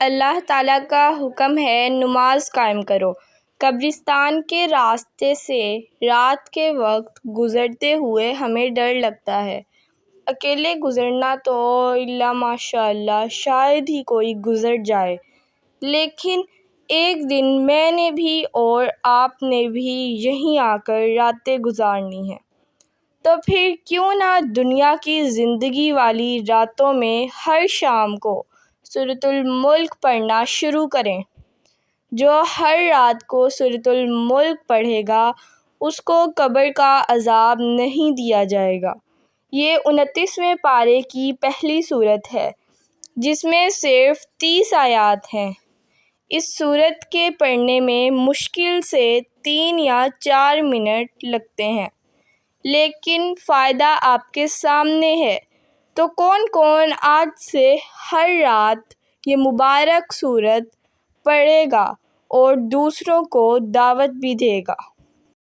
اللہ تعالیٰ کا حکم ہے نماز قائم کرو۔ قبرستان کے راستے سے رات کے وقت گزرتے ہوئے ہمیں ڈر لگتا ہے۔ اکیلے گزرنا تو الا ماشاء اللہ شاید ہی کوئی گزر جائے، لیکن ایک دن میں نے بھی اور آپ نے بھی یہیں آ کر راتیں گزارنی ہیں، تو پھر کیوں نہ دنیا کی زندگی والی راتوں میں ہر شام کو سورۃ الملک پڑھنا شروع کریں۔ جو ہر رات کو سورۃ الملک پڑھے گا اس کو قبر کا عذاب نہیں دیا جائے گا۔ یہ 29ویں پارے کی پہلی سورت ہے جس میں صرف 30 آیات ہیں۔ اس سورت کے پڑھنے میں مشکل سے 3 یا 4 منٹ لگتے ہیں، لیکن فائدہ آپ کے سامنے ہے۔ تو کون کون آج سے ہر رات یہ مبارک سورت پڑھے گا اور دوسروں کو دعوت بھی دے گا؟